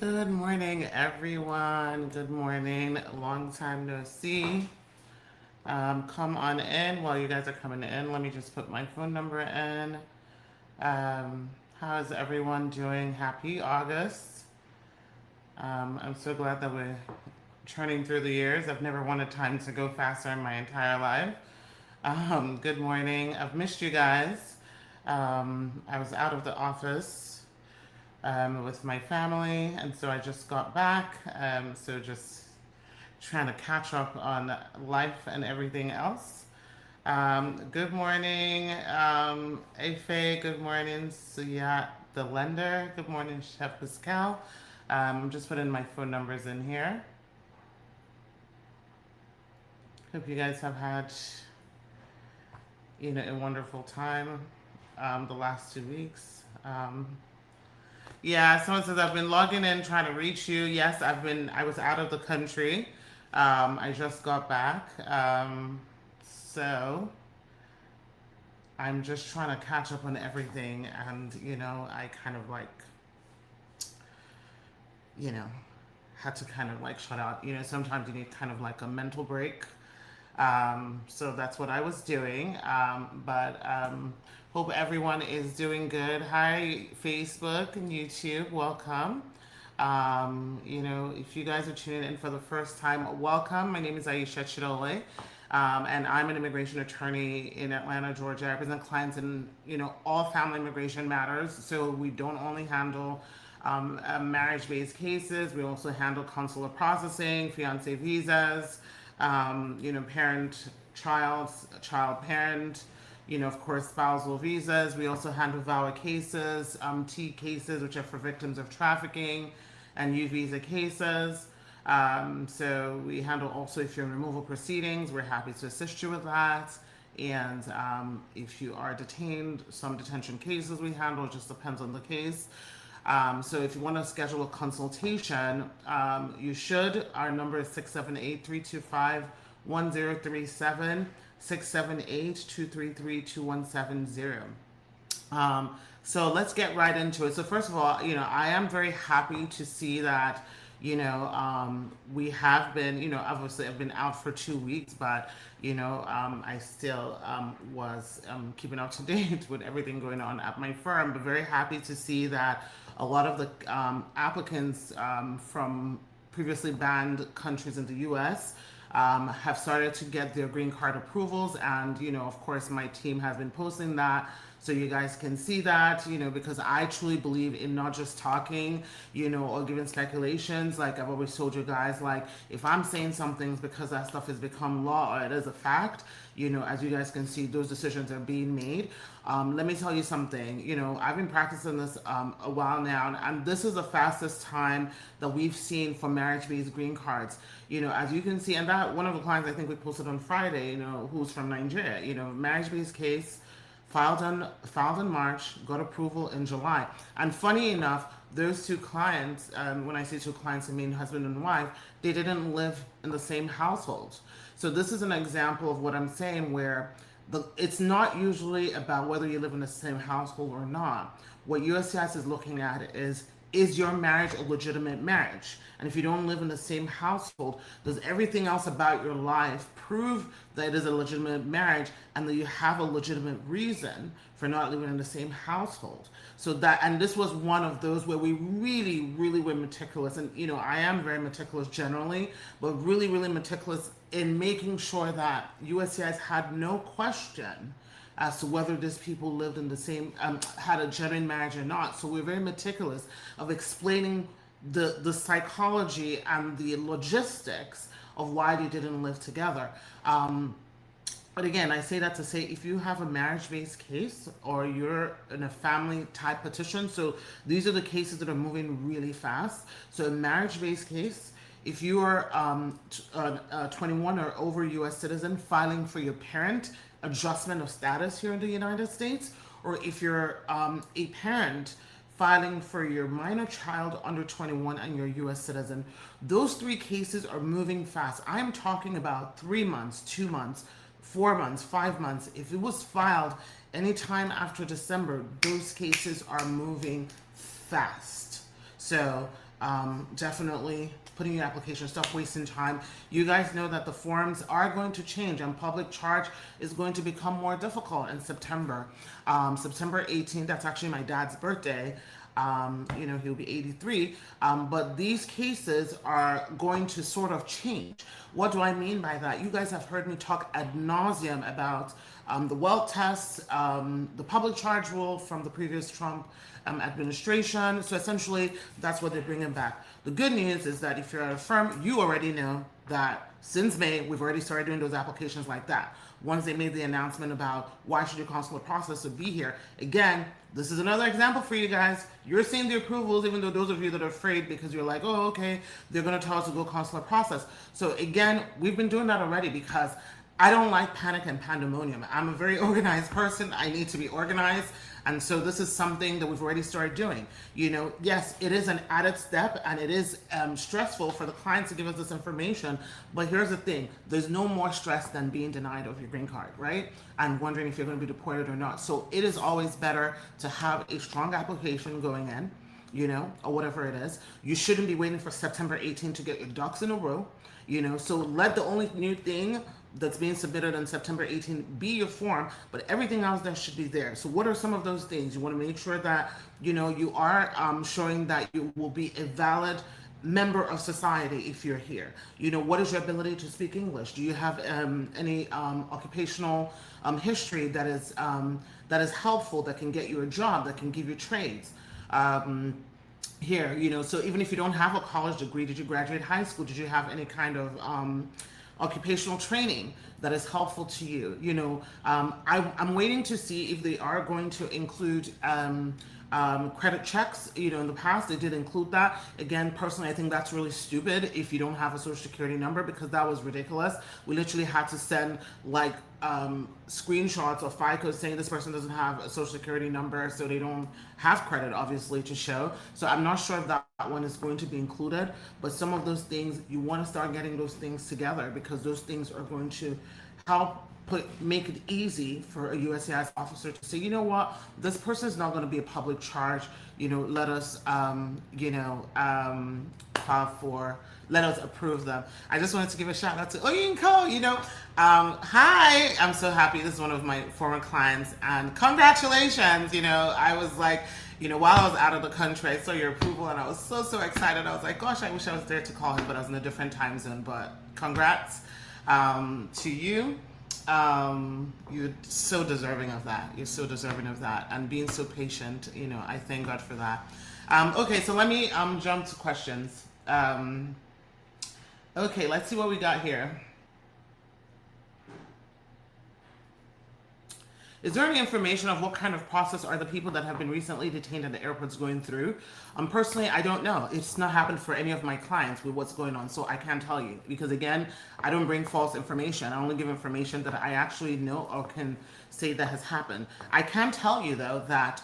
Good morning, everyone. Good morning. Long time no see. Come on in. While you guys are coming in, let me just put my phone number in. How is everyone doing? Happy August. I'm so glad that we're turning through the years. I've never wanted time to go faster in my entire life. Good morning. I've missed you guys. I was out of the office with my family, and so I just got back. So just trying to catch up on life and everything else. Good morning, Afe. Good morning, Suyat, the lender. Good morning, Chef Pascal. I'm just putting my phone numbers in here. Hope you guys have had, a wonderful time the last 2 weeks. Yeah, someone says I've been logging in trying to reach you. Yes, I was out of the country. I just got back. So I'm just trying to catch up on everything. And, I kind of like, you know, had to kind of like shut out. Sometimes you need kind of like a mental break. So that's what I was doing. But hope everyone is doing good. Hi, Facebook and YouTube. Welcome. If you guys are tuning in for the first time, welcome. My name is Aisha Chidole, and I'm an immigration attorney in Atlanta, Georgia. I represent clients in, all family immigration matters. So we don't only handle marriage-based cases. We also handle consular processing, fiance visas, parent, child parent, of course, spousal visas. We also handle VAWA cases, T cases, which are for victims of trafficking, and U visa cases. So we handle also if you're in removal proceedings, we're happy to assist you with that. And if you are detained, some detention cases we handle, it just depends on the case. So if you want to schedule a consultation, you should. Our number is 678-325-1037, 678-233-2170. So let's get right into it. So first of all, I am very happy to see that, we have been, obviously I've been out for 2 weeks, but, I still was keeping up to date with everything going on at my firm, but very happy to see that a lot of the applicants from previously banned countries in the U.S. Have started to get their green card approvals, and of course, my team has been posting that so you guys can see that, because I truly believe in not just talking, or giving speculations. Like I've always told you guys, like if I'm saying some things because that stuff has become law or it is a fact, as you guys can see, those decisions are being made. Let me tell you something. I've been practicing this a while now, and this is the fastest time that we've seen for marriage-based green cards. As you can see, and that one of the clients I think we posted on Friday, who's from Nigeria. Marriage-based case filed in March, got approval in July. And funny enough, those two clients, when I say two clients, I mean husband and wife, they didn't live in the same household. So this is an example of what I'm saying, where it's not usually about whether you live in the same household or not. What USCIS is looking at is your marriage a legitimate marriage? And if you don't live in the same household, does everything else about your life prove that it is a legitimate marriage and that you have a legitimate reason for not living in the same household? So that, and this was one of those where we really, really were meticulous. And, I am very meticulous generally, but really, really meticulous in making sure that USCIS had no question as to whether these people lived in the same, had a genuine marriage or not. So we're very meticulous of explaining the psychology and the logistics of why they didn't live together. But again, I say that to say if you have a marriage-based case or you're in a family-type petition, so these are the cases that are moving really fast. So a marriage-based case, if you are 21 or over U.S. citizen filing for your parent adjustment of status here in the United States, or if you're a parent filing for your minor child under 21 and you're a U.S. citizen, those three cases are moving fast. I'm talking about 3 months, 2 months, 4 months, 5 months. If it was filed anytime after December, those cases are moving fast. So Definitely putting your application, stop wasting time. You guys know that the forms are going to change and public charge is going to become more difficult in September. September 18th, that's actually my dad's birthday. He'll be 83. But these cases are going to sort of change. What do I mean by that? You guys have heard me talk ad nauseum about the wealth tests, the public charge rule from the previous Trump administration. So essentially, that's what they're bringing back. The good news is that if you're at a firm, you already know that since May, we've already started doing those applications like that. Once they made the announcement about why should your consular process to be here, again, this is another example for you guys. You're seeing the approvals, even though those of you that are afraid because you're like, oh, okay, they're going to tell us to go consular process. So again, we've been doing that already because I don't like panic and pandemonium. I'm a very organized person. I need to be organized. And so this is something that we've already started doing. Yes, it is an added step and it is stressful for the clients to give us this information. But here's the thing. There's no more stress than being denied of your green card, right? And wondering if you're going to be deported or not. So it is always better to have a strong application going in, or whatever it is. You shouldn't be waiting for September 18th to get your ducks in a row. So let the only new thing that's being submitted on September 18th be your form, but everything else that should be there. So what are some of those things? You want to make sure that, you are showing that you will be a valid member of society if you're here. What is your ability to speak English? Do you have any occupational history that is helpful, that can get you a job, that can give you trades? Here, so even if you don't have a college degree, did you graduate high school? Did you have any kind of occupational training that is helpful to you? I'm waiting to see if they are going to include credit checks. In the past they did include that. Again, personally, I think that's really stupid if you don't have a social security number, because that was ridiculous. We literally had to send like screenshots of FICO saying this person doesn't have a social security number, so they don't have credit obviously to show. So I'm not sure if that one is going to be included, but some of those things, you want to start getting those things together, because those things are going to help make it easy for a USCIS officer to say, you know what, this person is not going to be a public charge. Let us, let us approve them. I just wanted to give a shout out to Oyinko. Hi, I'm so happy. This is one of my former clients, and congratulations. I was like, while I was out of the country, I saw your approval, and I was so excited. I was like, gosh, I wish I was there to call him, but I was in a different time zone. But congrats to you. You're so deserving of that. You're so deserving of that, and being so patient. I thank God for that. Okay, so let me jump to questions. Okay, let's see what we got here. Is there any information of what kind of process are the people that have been recently detained at the airports going through? Personally, I don't know. It's not happened for any of my clients with what's going on, so I can't tell you. Because again, I don't bring false information. I only give information that I actually know or can say that has happened. I can tell you, though, that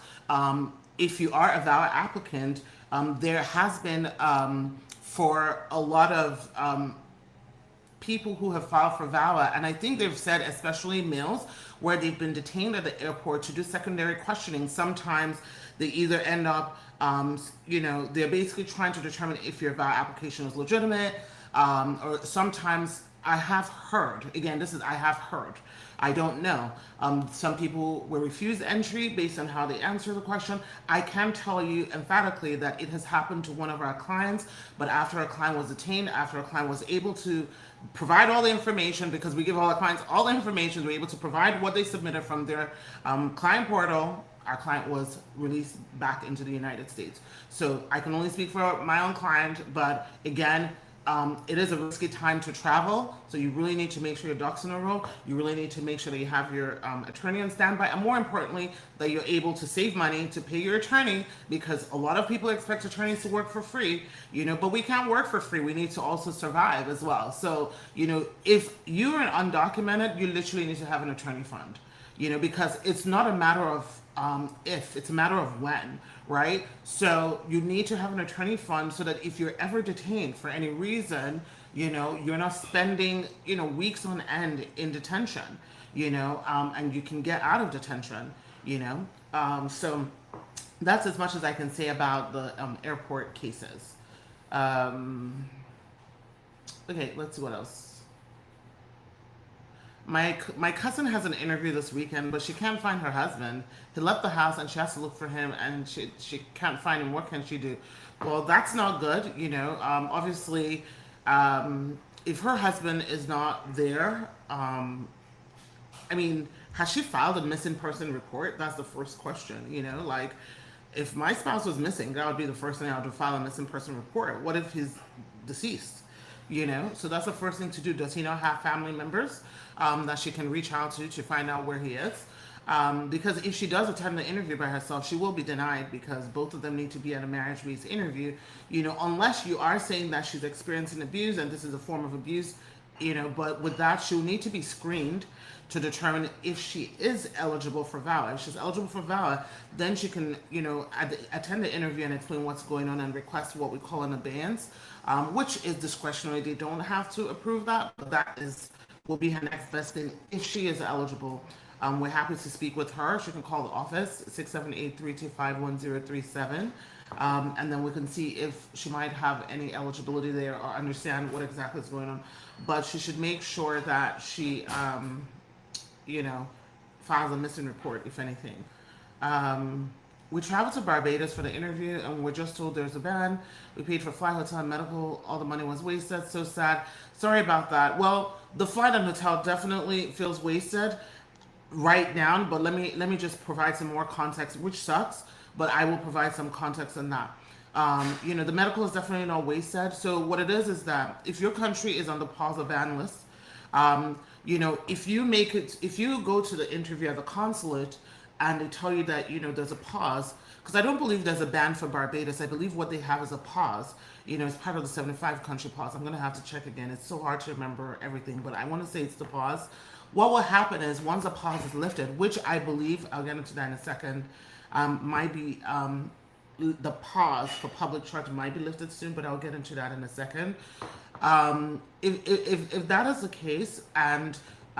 if you are a valid applicant, there has been, for a lot of people who have filed for VAWA, and I think they've said, especially males, where they've been detained at the airport to do secondary questioning. Sometimes they either end up, they're basically trying to determine if your VAWA application is legitimate, or sometimes I have heard, again, I have heard, I don't know. Some people were refused entry based on how they answer the question. I can tell you emphatically that it has happened to one of our clients, but after a client was detained, after a client was able to provide all the information, because we give all our clients all the information, we're able to provide what they submitted from their client portal, our client was released back into the United States. So I can only speak for my own client, but again, it is a risky time to travel, so you really need to make sure your ducks in a row. You really need to make sure that you have your attorney on standby, and more importantly, that you're able to save money to pay your attorney, because a lot of people expect attorneys to work for free, but we can't work for free. We need to also survive as well. So, if you're an undocumented, you literally need to have an attorney fund, because it's not a matter of if, it's a matter of when, right? So you need to have an attorney fund so that if you're ever detained for any reason, you're not spending, weeks on end in detention, and you can get out of detention, so that's as much as I can say about the airport cases. Um, okay, let's see what else. My cousin has an interview this weekend, but she can't find her husband. He left the house and she has to look for him, and she can't find him. What can she do? Well, that's not good. Obviously, um, if her husband is not there, I mean, has she filed a missing person report? That's the first question. Like, if my spouse was missing, that would be the first thing I would file a missing person report. What if he's deceased? So that's the first thing to do. Does he not have family members that she can reach out to find out where he is? Because if she does attend the interview by herself, she will be denied because both of them need to be at a marriage-based interview. Unless you are saying that she's experiencing abuse and this is a form of abuse, but with that, she'll need to be screened to determine if she is eligible for VAWA. If she's eligible for VAWA, then she can, attend the interview and explain what's going on and request what we call an abeyance, which is discretionary. They don't have to approve that, but that will be her next best thing if she is eligible. We're happy to speak with her. She can call the office, 678-325-1037. And then we can see if she might have any eligibility there or understand what exactly is going on. But she should make sure that she, you know, files a missing report, if anything. We traveled to Barbados for the interview and we're just told there's a ban. We paid for flight, hotel, and medical. All the money was wasted. So sad. Sorry about that. Well, the flight and hotel definitely feels wasted right now, but let me just provide some more context, which sucks, but I will provide some context on that. The medical is definitely not wasted. So what it is that if your country is on the pause or ban list, if you go to the interview at the consulate and they tell you that, there's a pause, because I don't believe there's a ban for Barbados. I believe what they have is a pause. It's part of the 75 country pause. I'm going to have to check again. It's so hard to remember everything, but I want to say it's the pause. What will happen is once the pause is lifted, which I believe, I'll get into that in a second, might be the pause for public charge might be lifted soon, but I'll get into that in a second. If that is the case and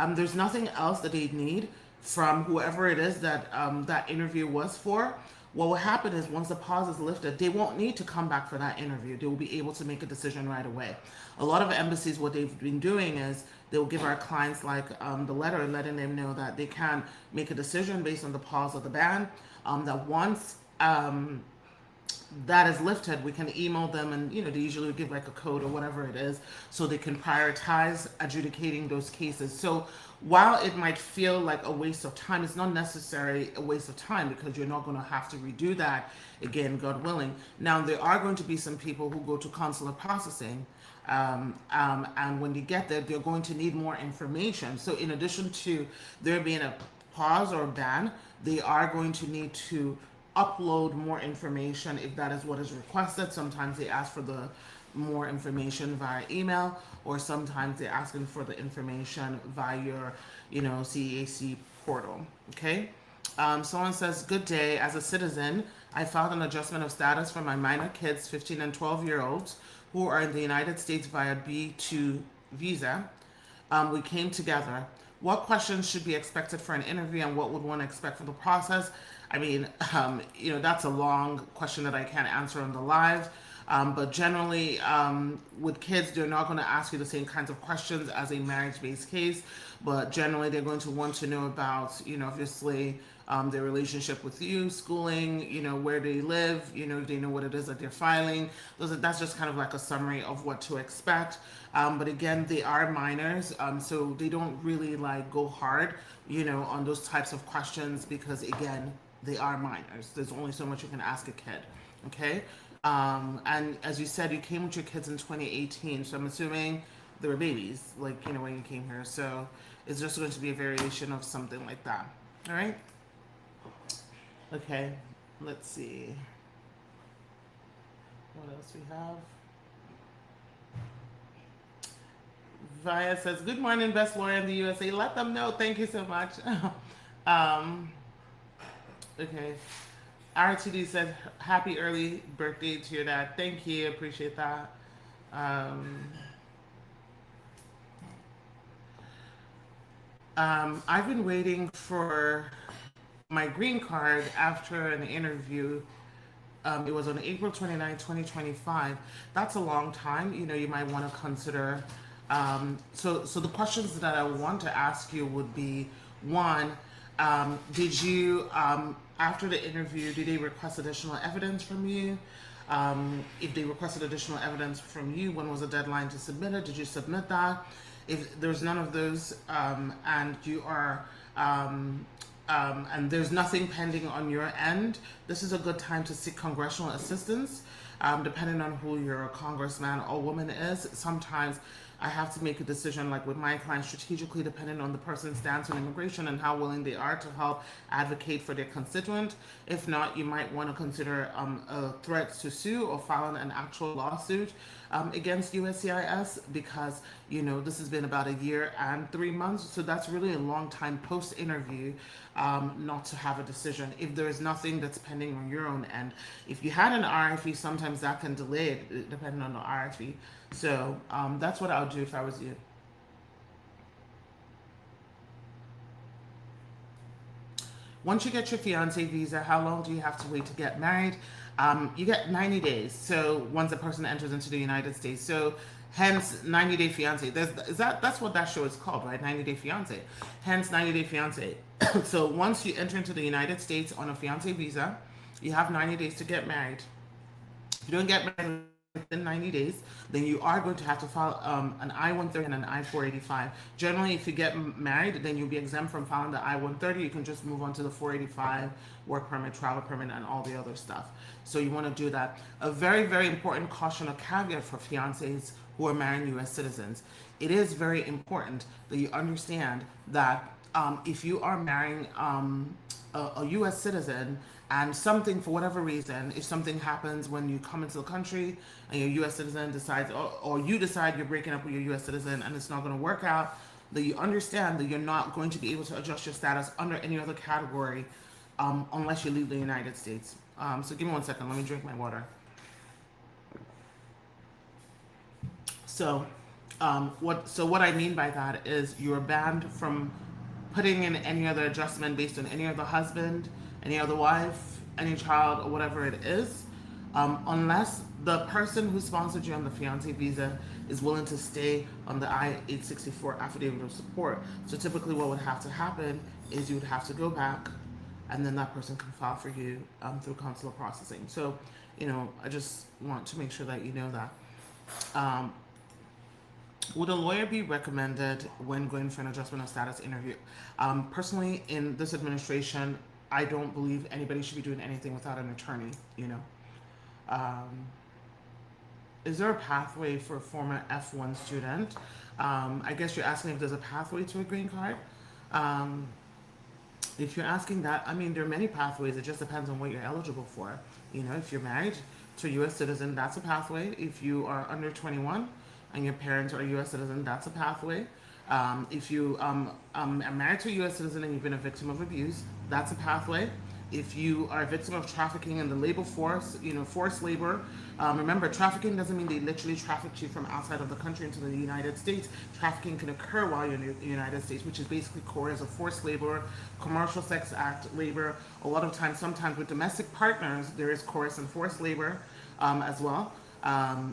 there's nothing else that they need from whoever it is that that interview was for, what will happen is once the pause is lifted, they won't need to come back for that interview. They will be able to make a decision right away. A lot of embassies, what they've been doing is they will give our clients like the letter letting them know that they can make a decision based on the pause of the ban. That once that is lifted, we can email them and, they usually give like a code or whatever it is so they can prioritize adjudicating those cases. So while it might feel like a waste of time, it's not necessarily a waste of time because you're not going to have to redo that again, God willing. Now, there are going to be some people who go to consular processing and when they get there, they're going to need more information. So in addition to there being a pause or ban, they are going to need to upload more information if that is what is requested. Sometimes they ask for the more information via email, or sometimes they're asking for the information via your, CAC portal. Okay. Someone says, good day. As a citizen, I filed an adjustment of status for my minor kids, 15 and 12-year-olds, who are in the United States via B2 visa. We came together. What questions should be expected for an interview and what would one expect for the process? I mean, that's a long question that I can't answer on the live. But generally, with kids, they're not going to ask you the same kinds of questions as a marriage-based case. But generally, they're going to want to know about, obviously, their relationship with you, schooling, where they live, they know what it is that they're filing. That's just kind of like a summary of what to expect. But again, they are minors, so they don't really like go hard, on those types of questions because again, they are minors. There's only so much you can ask a kid. Okay. And as you said, you came with your kids in 2018, so I'm assuming they were babies, like, when you came here. So it's just going to be a variation of something like that. All right. Okay. Let's see. What else we have? Via says, good morning, best lawyer in the USA. Let them know. Thank you so much. Okay. RTD said, happy early birthday to your dad. Thank you. Appreciate that. I've been waiting for my green card after an interview it was on April 29, 2025. That's a long time. You might want to consider. So the questions that I want to ask you would be: one, did you, after the interview, did they request additional evidence from you? If they requested additional evidence from you, when was the deadline to submit it? Did you submit that? If there's none of those, and you are, and there's nothing pending on your end, this is a good time to seek congressional assistance. Depending on who your congressman or woman is, sometimes I have to make a decision, like with my clients, strategically, depending on the person's stance on immigration and how willing they are to help advocate for their constituent. If not, you might want to consider threats to sue or filing an actual lawsuit against USCIS, because this has been about a year and 3 months, so that's really a long time post interview not to have a decision if there is nothing that's pending on your own end. If you had an RFE, sometimes that can delay it depending on the RFE. So that's what I would do if I was you. Once you get your fiance visa, how long do you have to wait to get married? You get 90 days. So once a person enters into the United States, so hence 90-day fiance. That's what that show is called, right? 90-day fiance. Hence 90-day fiance. So once you enter into the United States on a fiance visa, you have 90 days to get married. If you don't get married within 90 days, then you are going to have to file an I-130 and an I-485. Generally, if you get married, then you'll be exempt from filing the I-130. You can just move on to the 485, work permit, travel permit, and all the other stuff. So you want to do that. A very, very important caution or caveat for fiancés who are marrying U.S. citizens. It is very important that you understand that if you are marrying a U.S. citizen, and something, for whatever reason, if something happens when you come into the country and your U.S. citizen decides, or you decide you're breaking up with your U.S. citizen and it's not going to work out, that you understand that you're not going to be able to adjust your status under any other category unless you leave the United States. So give me 1 second. Let me drink my water. So what I mean by that is you're banned from putting in any other adjustment based on any other husband, any other wife, any child, or whatever it is, unless the person who sponsored you on the fiance visa is willing to stay on the I-864 affidavit of support. So typically what would have to happen is you would have to go back, and then that person can file for you through consular processing. So, I just want to make sure that you know that. Would a lawyer be recommended when going for an adjustment of status interview? Personally, in this administration, I don't believe anybody should be doing anything without an attorney, Is there a pathway for a former F1 student? I guess you're asking if there's a pathway to a green card. If you're asking that, there are many pathways. It just depends on what you're eligible for. If you're married to a U.S. citizen, that's a pathway. If you are under 21 and your parents are a U.S. citizen, that's a pathway. If you are married to a U.S. citizen and you've been a victim of abuse, that's a pathway. If you are a victim of trafficking in the labor force, forced labor, remember, trafficking doesn't mean they literally trafficked you from outside of the country into the United States. Trafficking can occur while you're in the United States, which is basically coercive forced labor, commercial sex act labor. A lot of times, sometimes with domestic partners, there is coercive forced labor as well.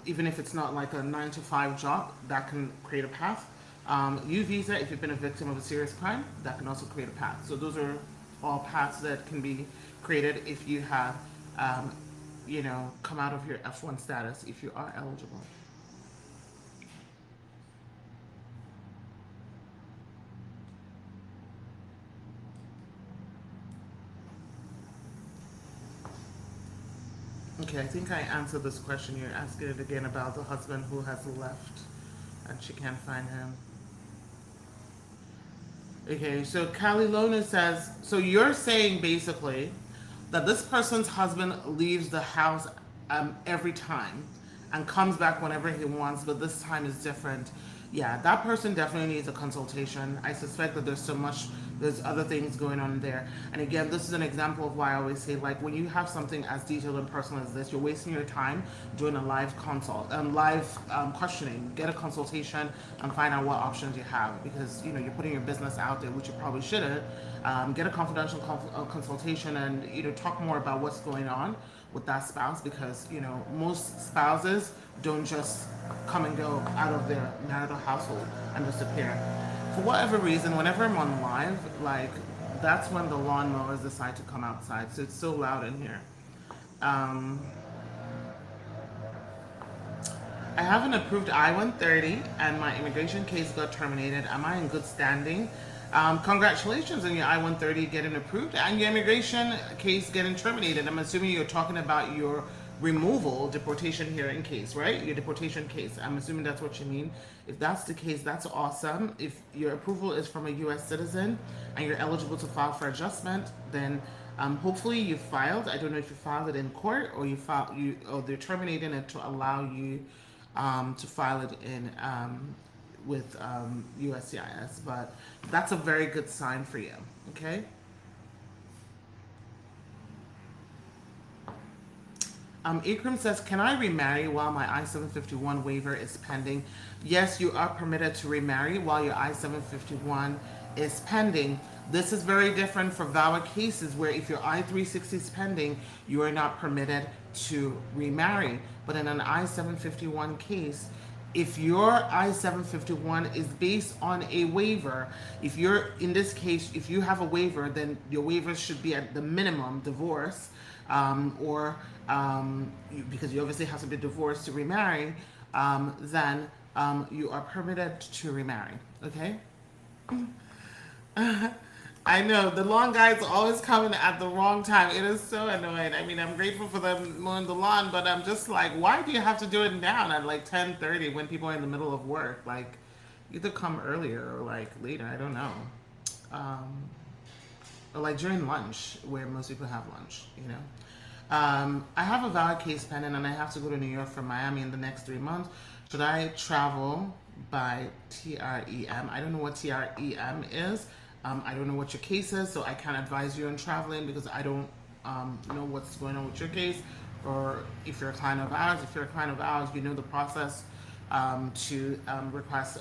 Even if it's not like a 9-to-5 job, that can create a path. U visa, if you've been a victim of a serious crime, that can also create a path. So those are all paths that can be created if you have, come out of your F1 status, if you are eligible. Okay, I think I answered this question. You're asking it again about the husband who has left and she can't find him. Okay, so Callie Lona says, so you're saying basically that this person's husband leaves the house every time and comes back whenever he wants, but this time is different. Yeah, that person definitely needs a consultation. I suspect that there's other things going on there. And again, this is an example of why I always say, like, when you have something as detailed and personal as this, you're wasting your time doing a live consult and live questioning. Get a consultation and find out what options you have, because you're putting your business out there, which you probably shouldn't. Get a confidential consultation and talk more about what's going on with that spouse, because most spouses don't just come and go out of their marital household and disappear. For whatever reason, whenever I'm on live, like, that's when the lawnmowers decide to come outside. So it's so loud in here. Um, I have an approved I-130 and my immigration case got terminated. Am I in good standing? Congratulations on your I-130 getting approved and your immigration case getting terminated. I'm assuming you're talking about your removal, deportation hearing case, right? Your deportation case. I'm assuming that's what you mean. If that's the case, that's awesome. If your approval is from a U.S. citizen and you're eligible to file for adjustment, then hopefully you filed. I don't know if you filed it in court or or they're terminating it to allow you to file it in with USCIS. But that's a very good sign for you. Okay. Ikram says, can I remarry while my I-751 waiver is pending? Yes, you are permitted to remarry while your I-751 is pending. This is very different for VAWA cases where if your I-360 is pending, you are not permitted to remarry. But in an I-751 case, if your I-751 is based on a waiver, if you're, in this case, if you have a waiver, then your waiver should be at the minimum divorce, or because you obviously have to be divorced to remarry, then you are permitted to remarry. Okay? I know the lawn guys are always coming at the wrong time. It is so annoying. I mean, I'm grateful for them mowing the lawn, but I'm just like, why do you have to do it now at like 10:30 when people are in the middle of work? Like, either come earlier or like later. I don't know. Um, or like during lunch, where most people have lunch. I have a valid case pending, and I have to go to New York from Miami in the next 3 months. Should I travel by TREM? I don't know what TREM is. I don't know what your case is, so I can't advise you on traveling because I don't know what's going on with your case, or if you're a client of ours. If you're a client of ours, you know the process to request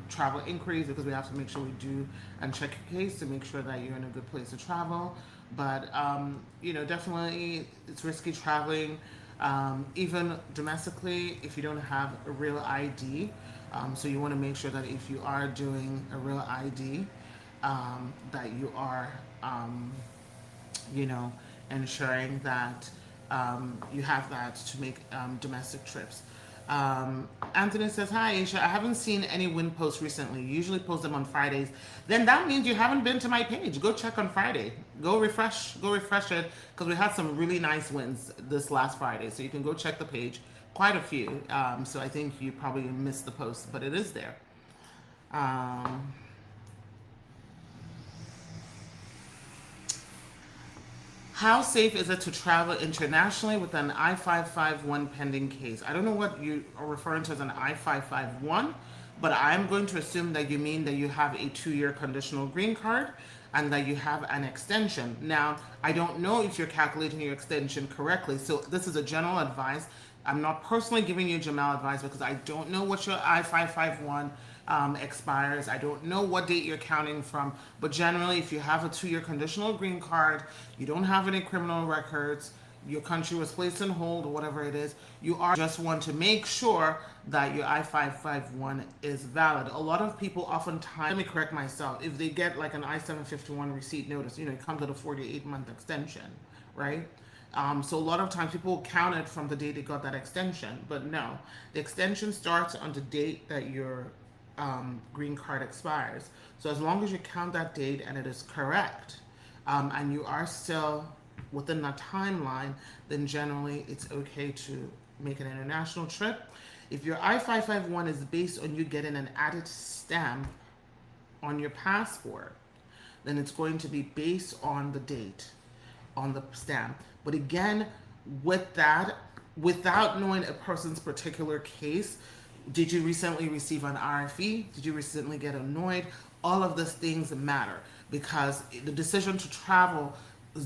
travel inquiries, because we have to make sure we do and check your case to make sure that you're in a good place to travel. But definitely it's risky traveling, even domestically, if you don't have a real ID. So you want to make sure that if you are doing a real ID, that you are, ensuring that you have that to make domestic trips. Anthony says, hi, Aisha. I haven't seen any win posts recently. You usually post them on Fridays. Then that means you haven't been to my page. Go check on Friday. Go refresh it, because we had some really nice wins this last Friday. So you can go check the page. Quite a few. So I think you probably missed the post, but it is there. How safe is it to travel internationally with an I-551 pending case? I don't know what you are referring to as an I-551, but I'm going to assume that you mean that you have a 2-year conditional green card and that you have an extension. Now, I don't know if you're calculating your extension correctly, so this is a general advice. I'm not personally giving you Jamal advice because I don't know what your I-551 expires. I don't know what date you're counting from, but generally, if you have a 2-year conditional green card, you don't have any criminal records, your country was placed on hold or whatever it is, you are just want to make sure that your I-551 is valid. A lot of people oftentimes, let me correct myself, if they get like an I-751 receipt notice, it comes with a 48-month extension, right? So a lot of times people count it from the date they got that extension, but no, the extension starts on the date that your green card expires. So as long as you count that date and it is correct, and you are still within that timeline, then generally it's okay to make an international trip. If your I-551 is based on you getting an added stamp on your passport, then it's going to be based on the date on the stamp. But again, with that, without knowing a person's particular case, did you recently receive an RFE? Did you recently get annoyed? All of these things matter, because the decision to travel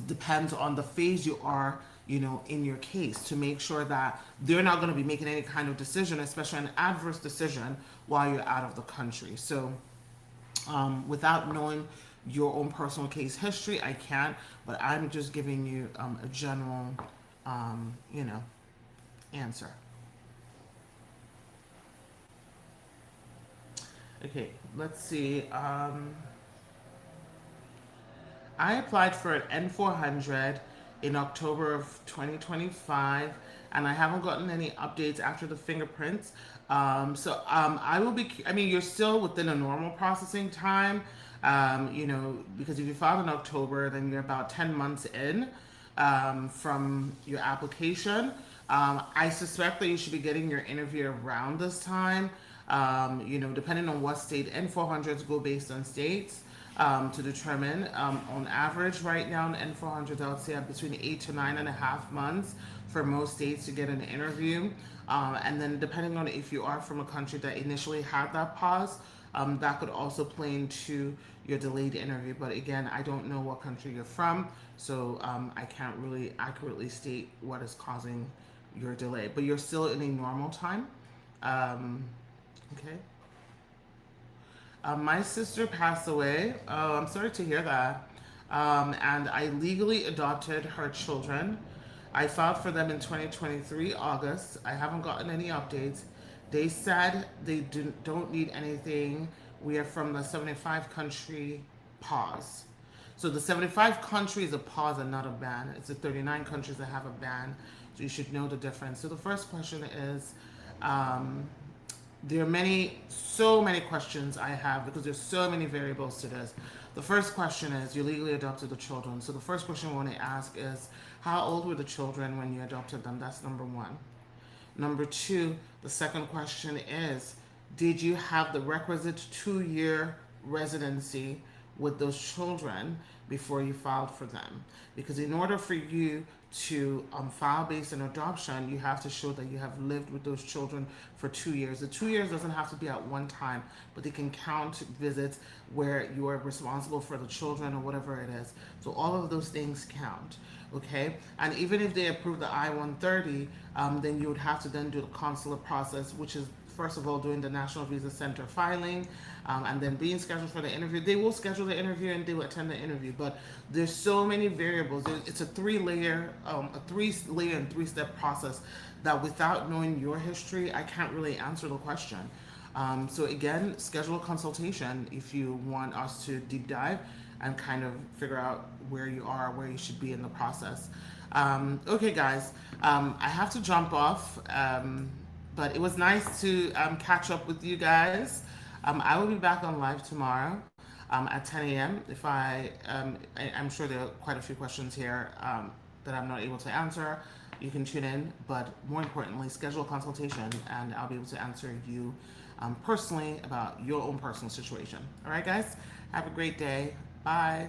depends on the phase you are, in your case, to make sure that they're not going to be making any kind of decision, especially an adverse decision, while you're out of the country. So without knowing your own personal case history, I can't, but I'm just giving you a general you know, answer. Okay, let's see. I applied for an N400 in October of 2025, and I haven't gotten any updates after the fingerprints. I will be, I mean, you're still within a normal processing time, because if you filed in October, then you're about 10 months in from your application. I suspect that you should be getting your interview around this time. Depending on what state, N400s go based on states to determine. On average, right now, in N400s, I would say between 8 to 9.5 months for most states to get an interview. And then, depending on if you are from a country that initially had that pause, that could also play into your delayed interview. But again, I don't know what country you're from, so I can't really accurately state what is causing your delay. But you're still in a normal time. Um, okay. My sister passed away. Oh, I'm sorry to hear that. And I legally adopted her children. I filed for them in 2023, August. I haven't gotten any updates. They said they don't need anything. We are from the 75 country pause. So the 75 countries is a pause and not a ban. It's the 39 countries that have a ban. So you should know the difference. So the first question is, um, there are so many questions I have because there's so many variables to this. The first question is, you legally adopted the children. So the first question we want to ask is, how old were the children when you adopted them? That's number one. Number two, the second question is, did you have the requisite 2-year residency with those children before you filed for them? Because in order for you to file based on adoption, you have to show that you have lived with those children for 2 years. The 2 years doesn't have to be at one time, but they can count visits where you are responsible for the children or whatever it is. So all of those things count. Okay, and even if they approve the I-130, then you would have to then do the consular process, which is first of all doing the National Visa Center filing, and then being scheduled for the interview. They will schedule the interview and they will attend the interview, but there's so many variables. It's a three-layer and three-step process that without knowing your history, I can't really answer the question. So again, schedule a consultation if you want us to deep dive and kind of figure out where you are, where you should be in the process. Okay, guys, I have to jump off, but it was nice to catch up with you guys. I will be back on live tomorrow at 10 a.m. If I'm sure there are quite a few questions here that I'm not able to answer. You can tune in, but more importantly, schedule a consultation and I'll be able to answer you personally about your own personal situation. All right, guys, have a great day. Bye.